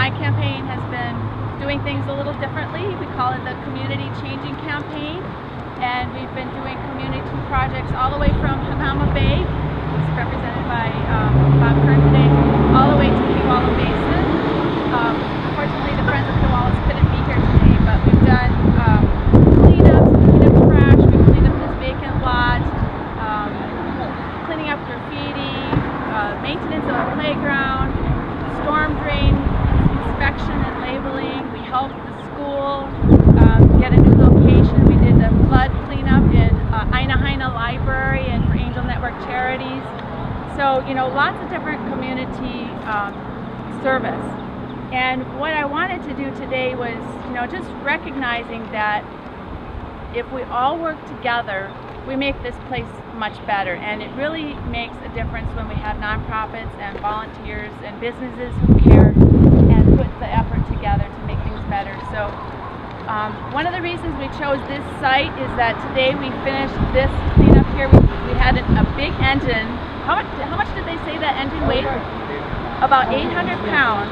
my campaign has been doing things a little differently. We call it the Community Changing Campaign, and we've been doing community projects all the way from Hamama Bay, it's represented by Bob Kern today, all the way to Kewalo Basin. Unfortunately, the Friends of Kewalis couldn't be here today, but we've done cleanups, we cleaned up trash, we cleaned up this vacant lot, cleaning up graffiti, maintenance of a playground, storm drain inspection and labeling. We helped the school get a new location. We did the flood cleanup in Aina Haina Library and for Angel Network Charities. So, you know, lots of different community service. And what I wanted to do today was, you know, just recognizing that if we all work together, we make this place much better. And it really makes a difference when we have nonprofits and volunteers and businesses who care and put the effort together to make things better. So one of the reasons we chose this site is that today we finished this cleanup here. We had a big engine. How much did they say that engine weighed? About 800 pounds.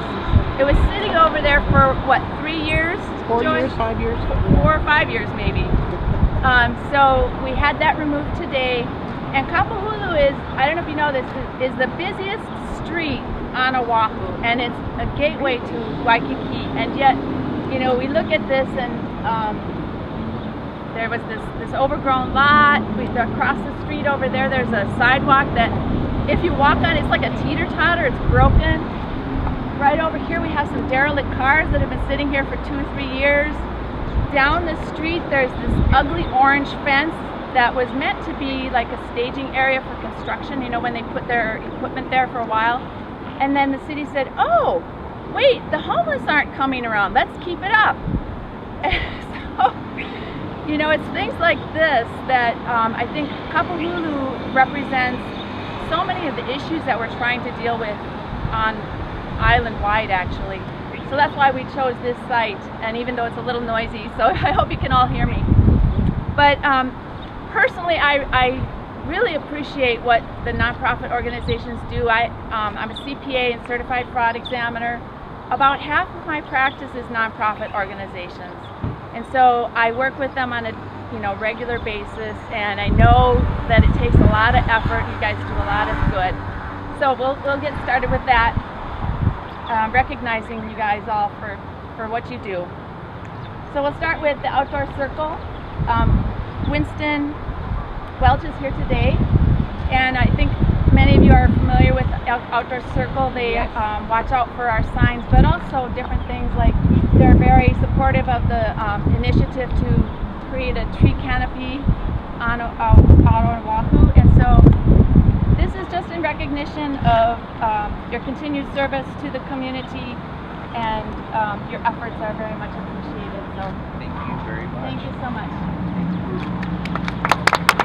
It was sitting over there for what, 3 years? 4 years, 5 years? 4 or 5 years maybe. So we had that removed today. And Kapahulu is, I don't know if you know this, is the busiest street on Oahu, and it's a gateway to Waikiki. And yet, you know, we look at this and there was this overgrown lot. Across the street over there, there's a sidewalk that if you walk on, it's like a teeter-totter, it's broken. Right over here we have some derelict cars that have been sitting here for 2 or 3 years. Down the street there's this ugly orange fence that was meant to be like a staging area for construction, you know, when they put their equipment there for a while. And then the city said, oh, wait, the homeless aren't coming around, let's keep it up. So, you know, it's things like this that I think Kapahulu represents so many of the issues that we're trying to deal with on island-wide, actually. So that's why we chose this site, and even though it's a little noisy, so I hope you can all hear me. But personally, I really appreciate what the nonprofit organizations do. I'm a CPA and certified fraud examiner. About half of my practice is nonprofit organizations, and so I work with them on a regular basis, and I know that it takes a lot of effort. You guys do a lot of good, so we'll get started with that. Recognizing you guys all for what you do. So we'll start with the Outdoor Circle. Winston Welch is here today, and I think many of you are familiar with Outdoor Circle. They watch out for our signs, but also different things like they're very supportive of the initiative to create a tree canopy on Oahu, and so this is just in recognition of your continued service to the community, and your efforts are very much appreciated. So thank you very much. Thank you so much.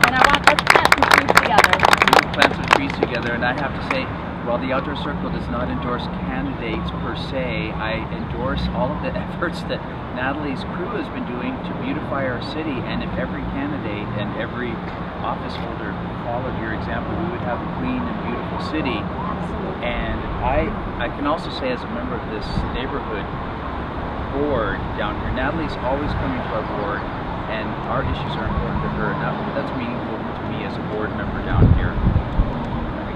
And I want us to plant some trees together. We plant some trees together, and I have to say, while the Outdoor Circle does not endorse candidates per se, I endorse all of the efforts that Natalie's crew has been doing to beautify our city. And if every candidate and every office holder followed your example, we would have a clean and beautiful city. And I can also say, as a member of this neighborhood board down here, Natalie's always coming to our board, and our issues are important to her, and that's meaningful to me as a board member down here.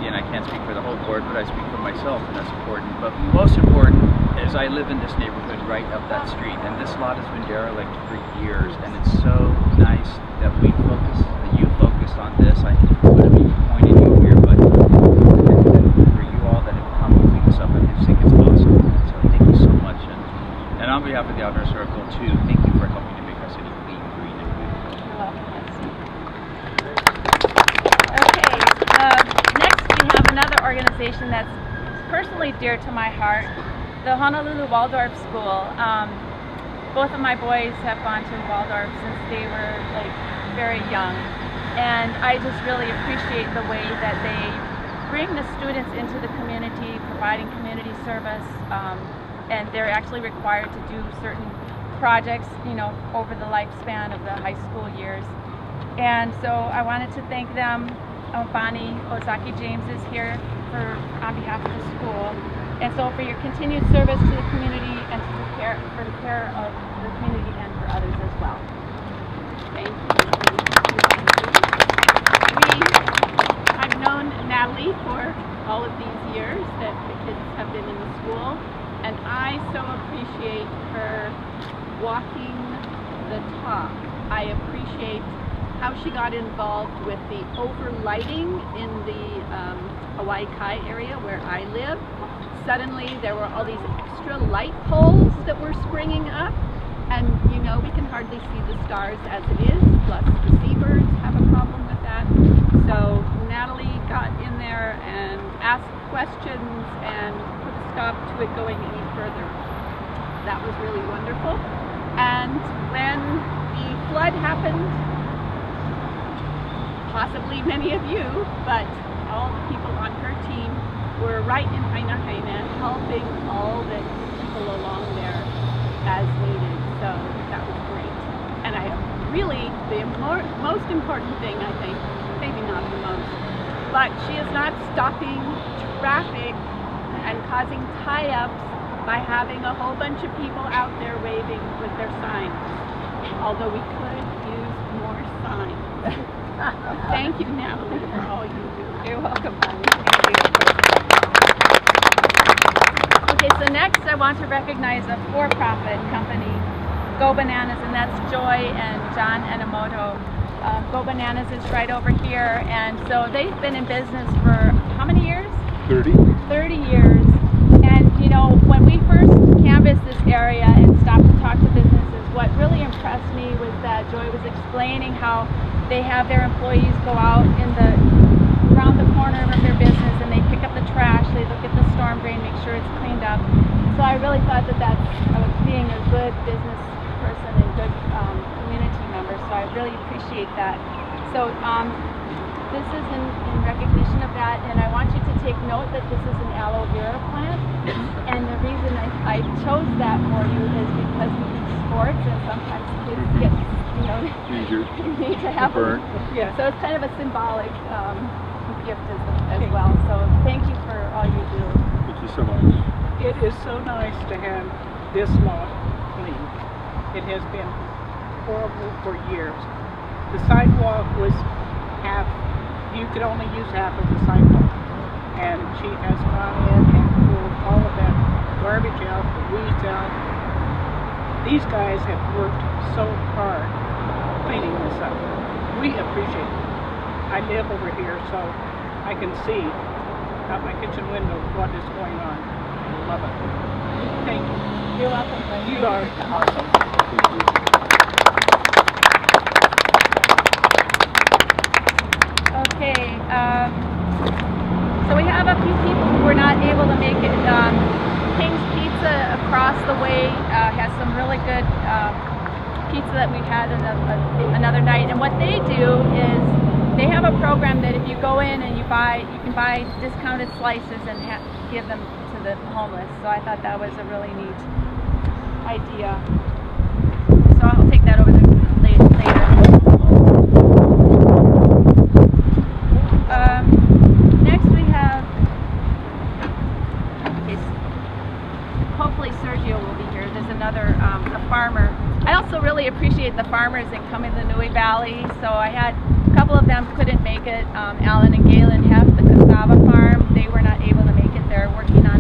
Again, I can't speak for the whole board, but I speak for myself, and that's important. But most important is I live in this neighborhood right up that street, and this lot has been derelict for years, and it's so nice that you focus on this. I would have even pointed you here, but for you all that have come and cleaned this up, I just think it's awesome. So thank you so much, and on behalf of the Outdoor Circle too, thank you for helping to make our city clean, green, and beautiful. Next we have another organization that's personally dear to my heart, the Honolulu Waldorf School. Both of my boys have gone to Waldorf since they were very young, and I just really appreciate the way that they bring the students into the community, providing community service, and they're actually required to do certain projects, over the lifespan of the high school years. And so I wanted to thank them. Bonnie Ozaki James is here on behalf of the school. And so for your continued service to the community care of the community and for others as well. Thank you. I've known Natalie for all of these years that the kids have been in the school, and I so appreciate her walking the talk. I appreciate how she got involved with the overlighting in the Hawaii Kai area where I live. Suddenly there were all these extra light poles that were springing up, and you know, we can hardly see the stars as it is, plus the seabirds have a problem with that. So Natalie got in there and asked questions and put a stop to it going any further. That was really wonderful. And when the flood happened, possibly many of you, but all the people on her team were right in Haina helping all the people along there as needed. So that was great. And I really, the most important thing, I think, maybe not the most, but she is not stopping traffic and causing tie-ups by having a whole bunch of people out there waving with their signs. Although we could use more signs. Thank you, Natalie, for all you do. You're welcome, honey. Okay, so next I want to recognize a for-profit company, Go Bananas, and that's Joy and John Enomoto. Go Bananas is right over here, and so they've been in business for how many years? 30. 30 years. And you know, when we first canvassed this area and stopped to talk to businesses, what really impressed me was that Joy was explaining how they have their employees go out around the corner of their business and they pick up the trash, they look at the storm drain, make sure it's cleaned up. So I really thought that that's being a good business person and good community member, so I really appreciate that. So this is in recognition of that, and I want you to take note that this is an aloe vera plant, and the reason I chose that for you is because we do sports and sometimes kids get, you know, you need to have burn. Yeah. So it's kind of a symbolic gift as well. So thank you for all you do. Thank you so much. It is so nice to have this lot clean. It has been horrible for years. The sidewalk was you could only use half of the sidewalk. And she has gone in and pulled all of that garbage out, the weeds out. These guys have worked so hard cleaning this up. We appreciate it. I live over here, so I can see out my kitchen window what is going on. I love it. Thank you. You're welcome. You are awesome. Okay, so we have a few people who were not able to make it. King's Pizza across the way has some really good pizza that we had another night, and what they do is they have a program that if you go in and you can buy discounted slices and give them to the homeless. So I thought that was a really neat idea. So I'll take that over there later. Next we have, hopefully Sergio will be here. There's another, a farmer. I also really appreciate the farmers in Kamilanui Valley. So I had a couple of them couldn't make it. Alan and Galen have the cassava farm. They were not able to make it. They're working on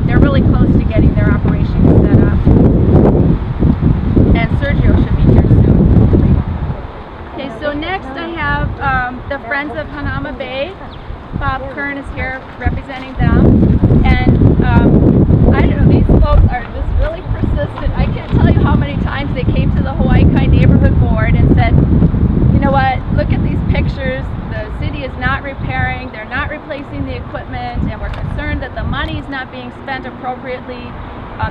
they're really close to getting their operation set up. And Sergio should be here soon. Okay, so next I have the Friends of Hanauma Bay. Bob Kern is here representing them. And I don't know, these folks are just really persistent. I can't tell you how many times they came to the Hawaii Kai Neighborhood Board and said, you know what, look at these pictures. The city is not repairing, they're not replacing the equipment, and we're concerned that the money is not being spent appropriately.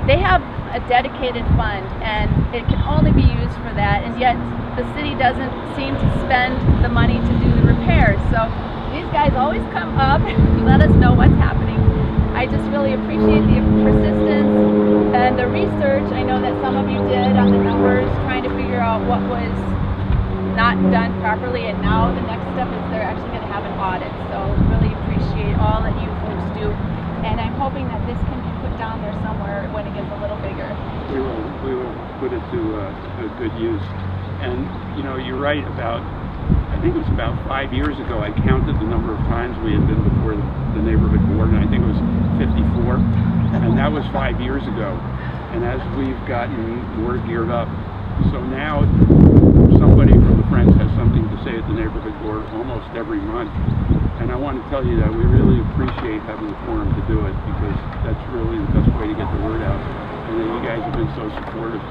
They have a dedicated fund, and it can only be used for that, and yet the city doesn't seem to spend the money to do the repairs. So these guys always come up and let us know what's happening. I just really appreciate the persistence and the research. I know that some of you did on the numbers, trying to figure out what was not done properly, and now the next step is they're actually going to have an audit. So really appreciate all that you folks do, and I'm hoping that this can be put down there somewhere when it gets a little bigger. put it to a good use. And you know, you're right about, I think it was about 5 years ago, I counted the number of times we had been before the neighborhood board, and I think it was 54, and that was 5 years ago. And as we've gotten more geared up, so now somebody from the Friends has something to say at the neighborhood board almost every month. And I want to tell you that we really appreciate having the forum to do it, because that's really the best way to get the word out. And then you guys have been so supportive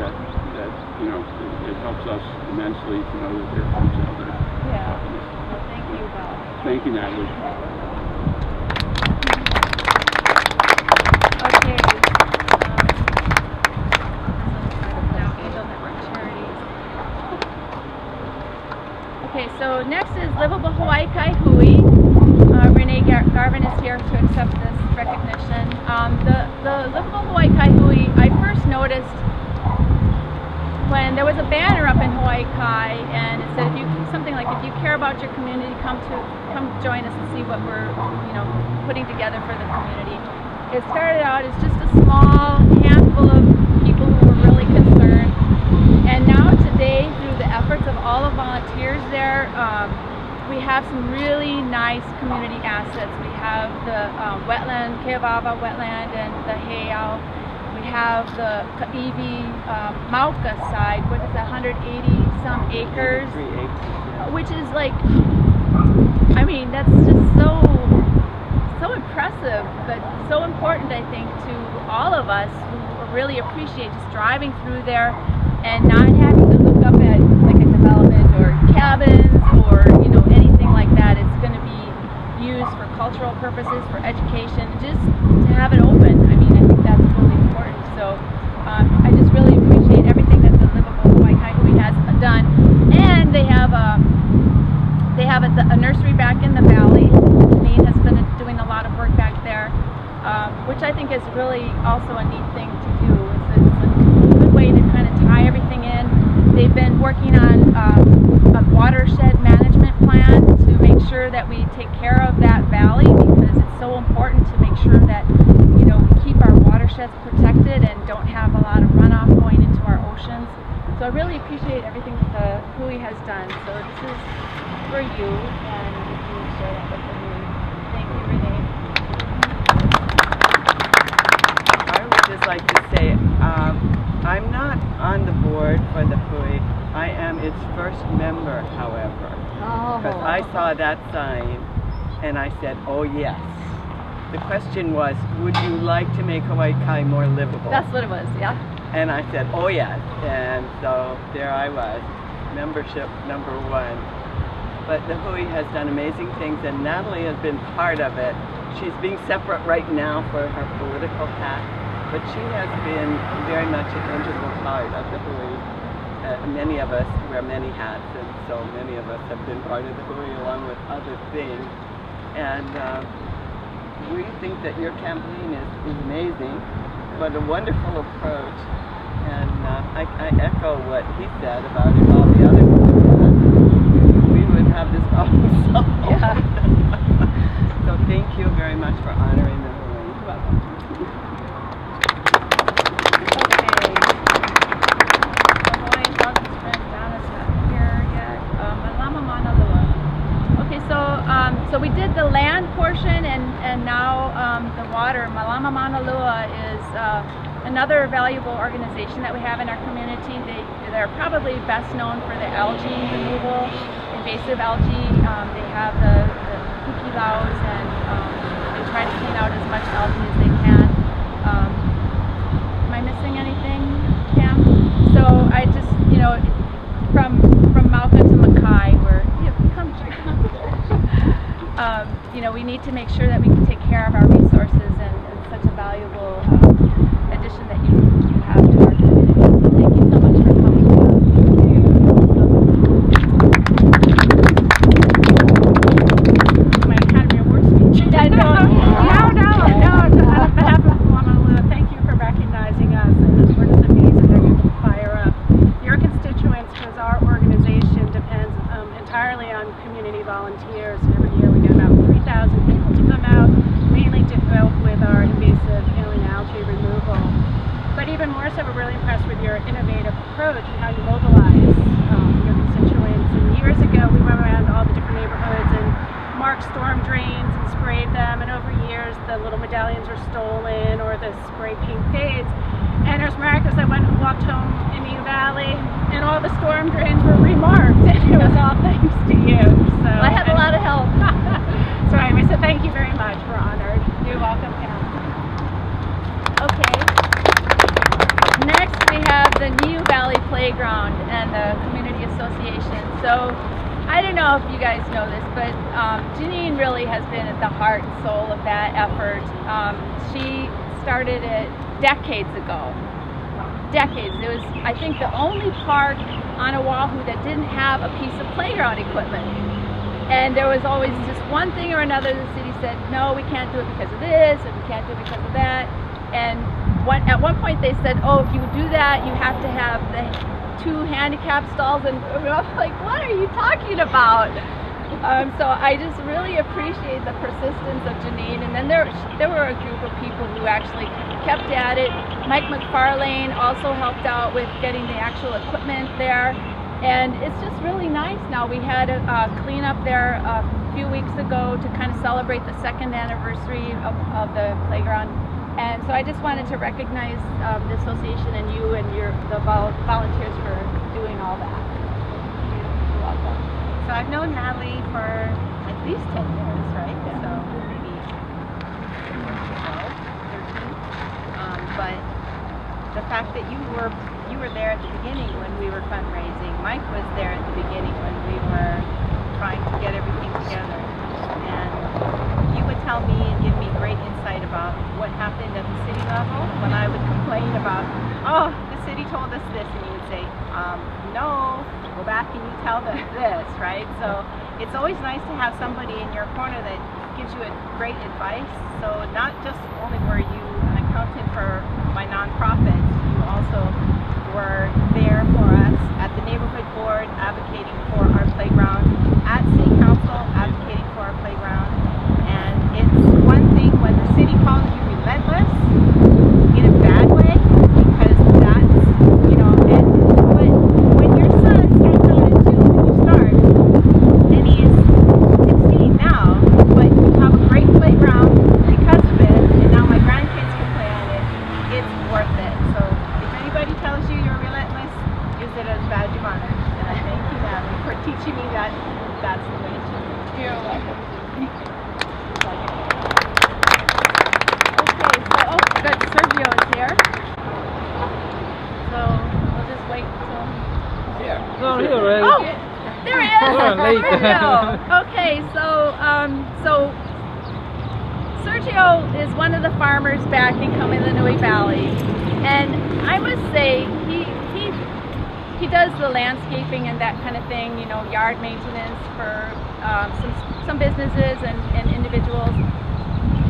that you know, it helps us immensely to know that there are folks out there. Yeah. Well, thank you, Bob. Thank you, Natalie. Okay. Now, Angel Network Charities. Okay, so next is Livable Hawaii Kai Hui. Renee Garvin is here to accept this recognition. The Livable Hawaii Kai Hui, I first noticed when there was a banner up in Hawaii Kai, and it said, something like, if you care about your community, come join us and see what we're, you know, putting together for the community. It started out as just a small handful of people who were really concerned, and now today, through the efforts of all the volunteers there, we have some really nice community assets. We have the wetland, Keavava wetland, and the heiau. We have the Ka'ivi Mauka side, what is that, 180 some acres, which is like, I mean, that's just so impressive, but so important, I think, to all of us who really appreciate just driving through there and not having to look up at like a development or cabins or, you know, anything like that. It's going to be used for cultural purposes, for education, just to have it open. I mean, I think that's really important. So I just really appreciate everything that the Livable Hawaii Kai Hui has done. And they have a nursery back in the valley. Janine has been doing a lot of work back there, which I think is really also a neat thing to do. It's a good way to kind of tie everything in. They've been working on a watershed management plan to make sure that we take care of that valley, because it's so important to make sure that, you know, we keep our watersheds protected and don't have a lot of runoff going into our oceans. So I really appreciate everything that the Hui has done. So this is for you, and if you would share that with the Hui. Thank you, Renee. I would just like to say, I'm not on the board for the Hui. I am its first member, however. Because I saw that sign and I said, oh yes. The question was, would you like to make Hawaii Kai more livable? That's what it was, yeah. And I said, oh yes. And so there I was, membership number 1. But the Hui has done amazing things, and Natalie has been part of it. She's being separate right now for her political hat, but she has been very much an integral part of the Hui. Many of us wear many hats, and so many of us have been part of the Hui along with other things. And we think that your campaign is amazing, but a wonderful approach. And I echo what he said about if all the others we would have this problem solved. Yeah. So thank you very much for honoring the Hui. You're welcome. So we did the land portion, and now the water. Malama Manalua is another valuable organization that we have in our community. They're probably best known for the algae removal, invasive algae. They have the kukilaus, and they try to clean out as much algae as they can. Am I missing anything, Cam? So I just, you know, from Mauka to Makai, where you know, we need to make sure that we can take care of our resources, and such a valuable addition that you have to our community. So thank you so much for coming down. My Academy Award speech. No. On behalf of Honolulu, thank you for recognizing us, and we're just amazing that you can fire up your constituents, because our organization depends entirely on community volunteers. Every year we get about 3,000 people to come out, mainly to help with our invasive alien algae removal. But even more so, we're really impressed with your innovative approach and how you mobilize your constituents. And years ago, we went around to all the different neighborhoods and marked storm drains and sprayed them. And over years, the little medallions were stolen or the spray paint fades. And it was miraculous. I walked home in Eden Valley, and all the storm drains were remarked, and it was all thanks to you. So I had a lot of help. So anyway, so thank you very much. We're honored. You're welcome, Pam. Okay. Next, we have the New Valley Playground and the Community Association. So, I don't know if you guys know this, but Janine really has been at the heart and soul of that effort. She started it decades ago. Decades. It was, I think, the only park on Oahu that didn't have a piece of playground equipment. And there was always just one thing or another. The city said, no, we can't do it because of this, and we can't do it because of that. And at one point they said, oh, if you do that, you have to have the 2 handicap stalls. And I was like, what are you talking about? So I just really appreciate the persistence of Janine. And then there were a group of people who actually kept at it. Mike McFarlane also helped out with getting the actual equipment there. And it's just really nice now. We had a cleanup there a few weeks ago to kind of celebrate the 2nd anniversary of the playground. And so I just wanted to recognize the association and you and the volunteers for doing all that. You're welcome. So I've known Natalie for at least 10 years, right? Yeah. So maybe 12, 13. But the fact that you were there at the beginning when we were fundraising. Mike was there at the beginning when we were trying to get everything together. And you would tell me and give me great insight about what happened at the city level when I would complain about, oh, the city told us this, and you would say, no, go back and you tell them this, right? So it's always nice to have somebody in your corner that gives you great advice. So not just only were you an accountant for my nonprofits, you also were there for us at the neighborhood board advocating for our playground, at city council advocating for our playground. And it's one thing when the city calls you relentless in a bad way, because that's, but when your son starts out at 2 when you start, and he's 16 now, but you have a great playground because of it, and now my grandkids can play on it, it's worth it. So if anybody tells you you're relentless, use it as a badge of honor. And I thank you, Natalie, for teaching me that that's the way to do it. You're welcome. Okay, so, oh, good, Sergio is here. So, we'll just wait until... No, you're right. Oh, there he is! late. Sergio. Okay, so Sergio is one of the farmers back in Kamelanui Valley. And I must say, he does the landscaping and that kind of thing, yard maintenance for some businesses and individuals.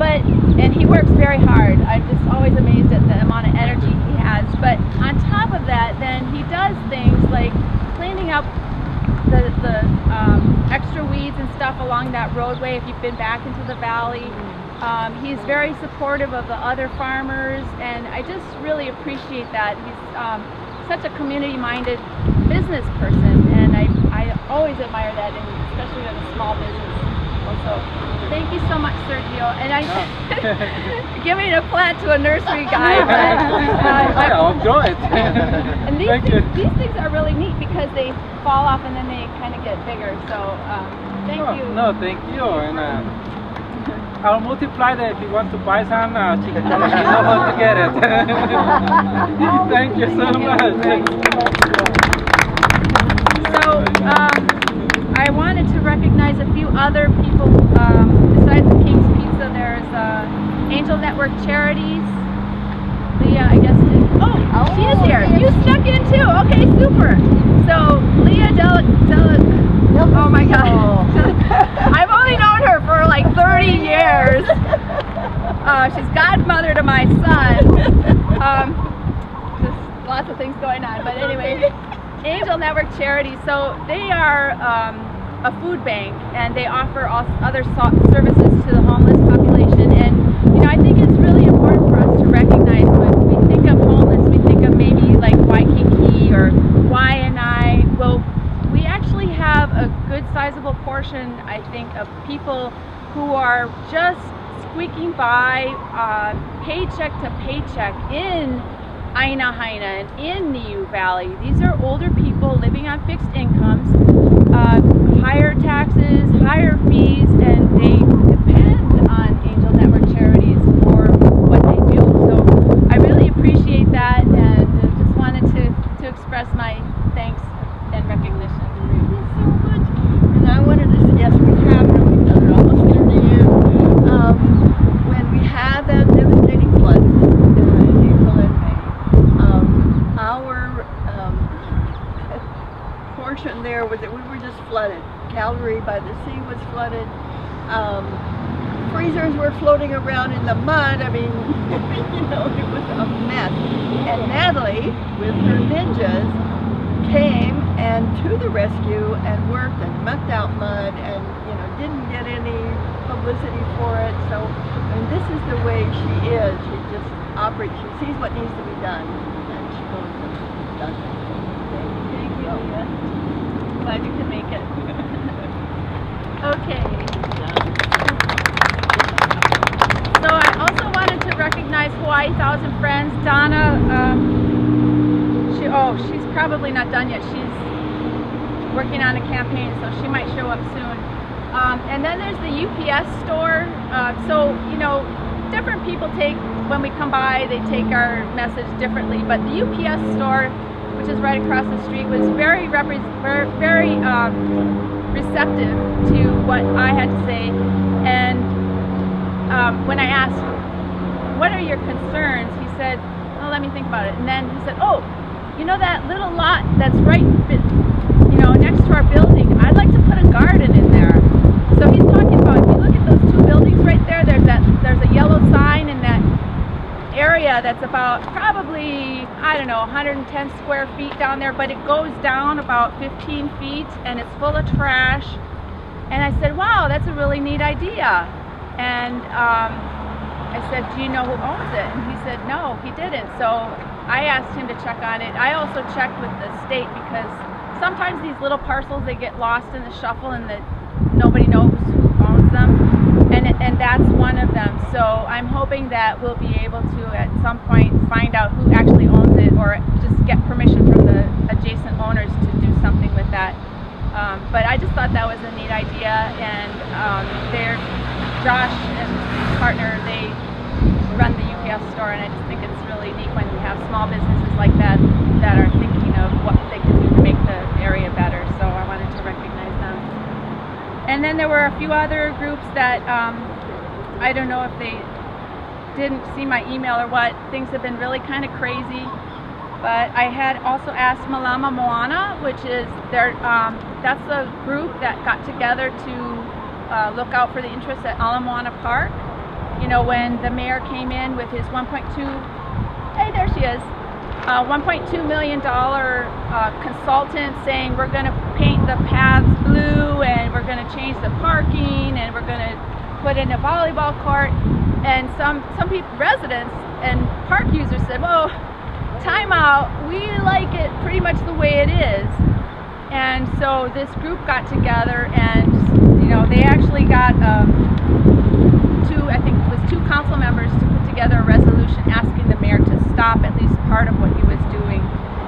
And he works very hard. I'm just always amazed at the amount of energy he has. But on top of that, then he does things like cleaning up the extra weeds and stuff along that roadway if you've been back into the valley. He's very supportive of the other farmers, and I just really appreciate that. He's such a community-minded business person, and I always admire that, and especially in a small business. So thank you so much, Sergio. And I giving a plant to a nursery guy, but I'll enjoy it. and these things are really neat because they fall off and then they kind of get bigger. So thank you. No, thank you. And I'll multiply that if you want to buy some chicken. You know how to get it. Thank you so much. So I wanted to recognize a few other people besides the King's Pizza. There's Angel Network Charities. Leah, I guess. She is here. You snuck in too. Okay, super. So Leah oh my God. I've only known her for like 30 years. She's godmother to my son. Just lots of things going on. But anyway, Angel Network Charities. So they are a food bank, and they offer other services to the homeless population. And I think it's really important for us to recognize when we think of homeless portion, I think, of people who are just squeaking by, paycheck to paycheck in Aina Haina and in Niue Valley. These are older people living on fixed incomes, higher taxes, higher fees, and they depend on Angel Network Charities for what they do. So I really appreciate that, and just wanted to express my thanks and recognition. Thank you so much. And I wanted to suggest we have known each other almost 30 years. When we had that devastating flood in April and May, our portion there was that we were just flooded. Calgary by the sea was flooded. Freezers were floating around in the mud. I mean, you know, it was a mess. And Natalie, with her ninjas, came and to the rescue and worked and mucked out mud and, you know, didn't get any publicity for it. So, I mean, this is the way she is. She just operates. She sees what needs to be done and she goes and does it. Thank you. Glad you could make it. Okay. So I also wanted to recognize Hawaii Thousand Friends. Donna, she's probably not done yet. She's working on a campaign, so she might show up soon. And then there's the UPS store. So, you know, different people when we come by, they take our message differently. But the UPS store, which is right across the street, was very receptive to what I had to say. And when I asked, what are your concerns? He said, oh, let me think about it. And then he said, oh, you know that little lot that's right, you know, next to our building? I'd like to put a garden in there. So he's talking about, if you look at those two buildings right there, there's a yellow sign in that area that's about probably, I don't know, 110 square feet down there, but it goes down about 15 feet and it's full of trash. And I said, wow, that's a really neat idea. And I said, do you know who owns it? And he said, no, he didn't. So I asked him to check on it. I also checked with the state because sometimes these little parcels, they get lost in the shuffle and nobody knows who owns them. And that's one of them. So I'm hoping that we'll be able to at some point find out who actually owns it or just get permission from the adjacent owners to do something with that. But I just thought that was a neat idea, and Josh and his partner, they run the UPS store, and I just think it's really neat when we have small businesses like that that are thinking of what they can do to make the area better. So I wanted to recognize them. And then there were a few other groups that I don't know if they didn't see my email or what. Things have been really kind of crazy. But I had also asked Malama Moana, which is that's the group that got together to look out for the interests at Ala Moana Park. You know, when the mayor came in with his $1.2 million consultant saying we're going to paint the paths blue and we're going to change the parking and we're going to put in a volleyball court. And some people, residents and park users said, well, time out, we like it pretty much the way it is. And so this group got together and, you know, they actually got two council members to put together a resolution asking the mayor to stop at least part of what he was doing.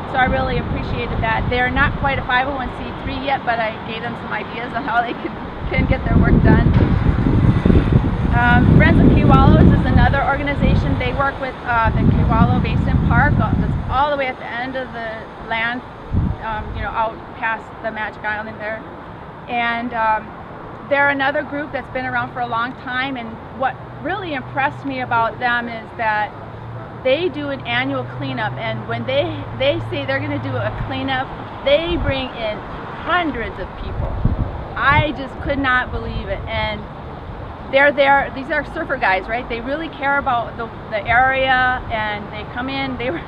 So I really appreciated that. They're not quite a 501c3 yet, but I gave them some ideas on how they can get their work done. Friends of Kewalo's is another organization. They work with the Kewalo Basin Park. That's all the way at the end of the land, you know, out past the Magic Island there. And they're another group that's been around for a long time. And what really impressed me about them is that they do an annual cleanup. And when they say they're going to do a cleanup, they bring in hundreds of people. I just could not believe it. And they're there. These are surfer guys, right? They really care about the area, and they come in. The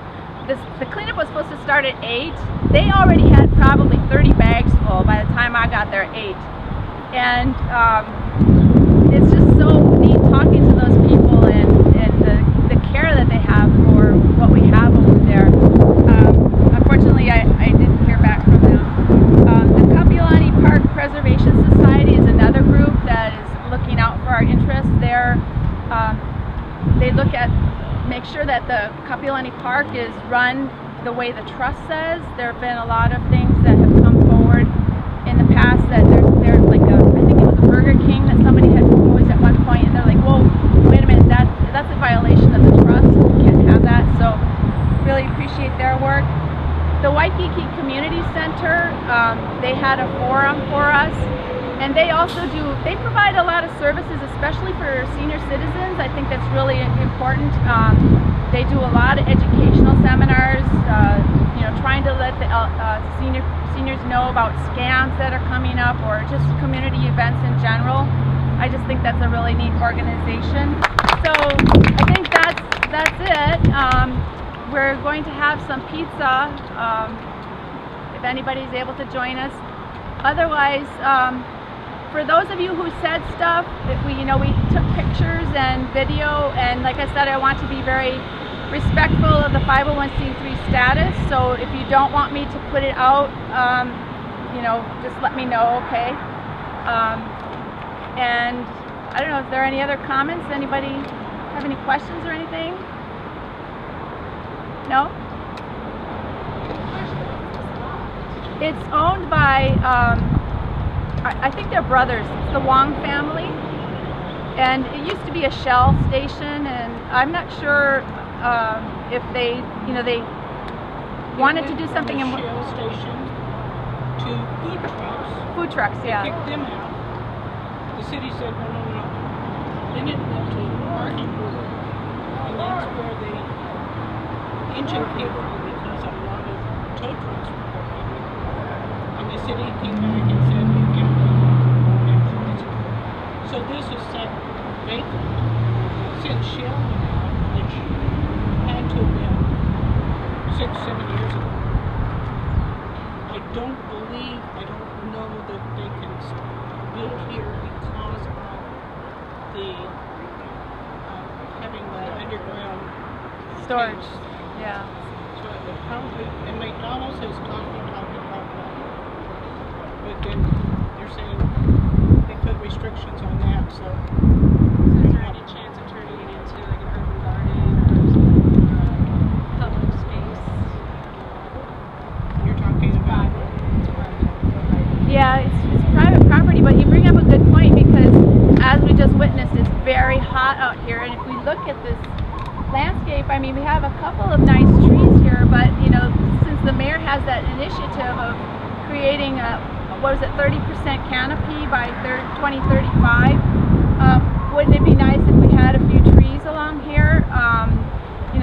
cleanup was supposed to start at 8. They already had probably 30 bags full by the time I got there at 8. And it's just so neat talking to those people and the care that they have for what we have over there. Unfortunately, I didn't hear back from them. The Kapiolani Park Preservation Society is that the Kapiolani Park is run the way the trust says. There have been a lot of things that have come forward in the past that they're like I think it was a Burger King that somebody had proposed at one point, and they're like, whoa, wait a minute, that's a violation of the trust. We can't have that. So really appreciate their work. The Waikiki Community Center, they had a forum for us, and they also they provide a lot of services, especially for senior citizens. I think that's really important. They do a lot of educational seminars, trying to let the seniors know about scams that are coming up, or just community events in general. I just think that's a really neat organization. So I think that's it. We're going to have some pizza if anybody's able to join us. Otherwise, for those of you who said stuff, we took pictures and video, and like I said, I want to be very respectful of the 501c3 status. So if you don't want me to put it out, just let me know, okay? And I don't know if there are any other comments. Anybody have any questions or anything? No? It's owned by, I think they're brothers. It's the Wong family. And it used to be a Shell station, and I'm not sure if they wanted to do something in Shell station to food trucks. Food trucks, yeah. They kicked them out. The city said, no. Then it went to parking board, and that's where the engine came from, because a lot of tow trucks were parking there. And the city came back and said, you can't do it. So this is set vacant since Shell went out, which had to have been 6-7 years ago. I don't know that they can build here because of the having the underground Storage, tanks. yeah. So it would probably, and McDonald's has talked about that. But then they're saying they put restrictions on that, so. Is there any chance of turning it into like an urban garden or some public space? You're talking about. Yeah, it's private property, but you bring up a good point, because as we just witnessed, it's very hot out here, and if we look at this landscape, I mean, we have a couple of nice trees here, but since the mayor has that initiative of creating a 30% canopy by 2035, wouldn't it be nice if we had a few trees along here?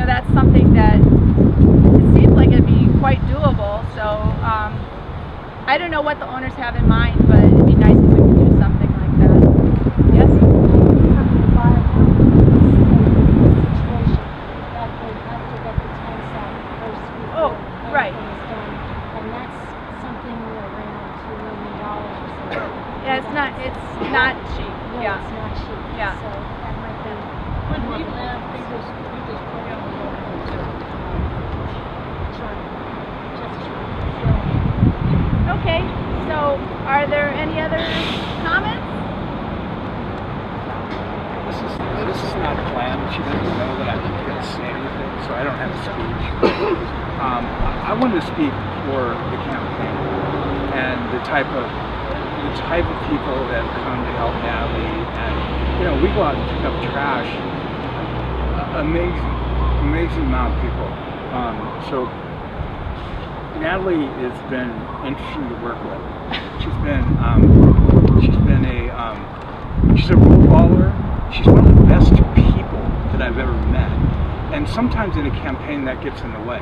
That's something that it seems like it'd be quite doable. So I don't know what the owners have in mind, but it'd be nice if we could do something like that. Yes? Oh, right. And that's something around $2 million or something. Yeah, it's not cheap. No, Yeah. it's not cheap. Yeah. So that might be. When we left, we just put out a little Okay, so are there any other comments? This is not planned. She doesn't know that I'm going to say anything, so I don't have a speech. I wanted to speak for the campaign and the type of people that come to help Natalie. And we go out and pick up trash. Amazing amount of people. So Natalie has been interesting to work with. She's a rule follower. She's one of the best people that I've ever met. And sometimes in a campaign that gets in the way,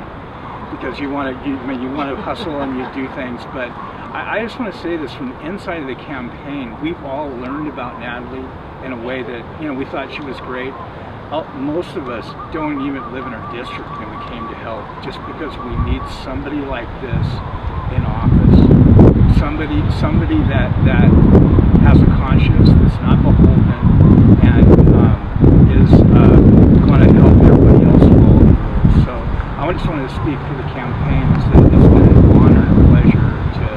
because you want to hustle and you do things. But I just want to say this, from the inside of the campaign, we've all learned about Natalie in a way that we thought she was great. Most of us don't even live in our district, and we came to help just because we need somebody like this in office. Somebody that has a conscience, that's not beholden, and is going to help everybody else follow the rules. So I just wanted to speak for the campaign. It's been an honor and a pleasure to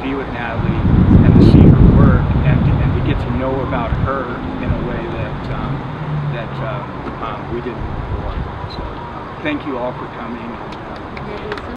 be with Natalie and to see her work and to get to know about her in a way that we didn't before. So thank you all for coming.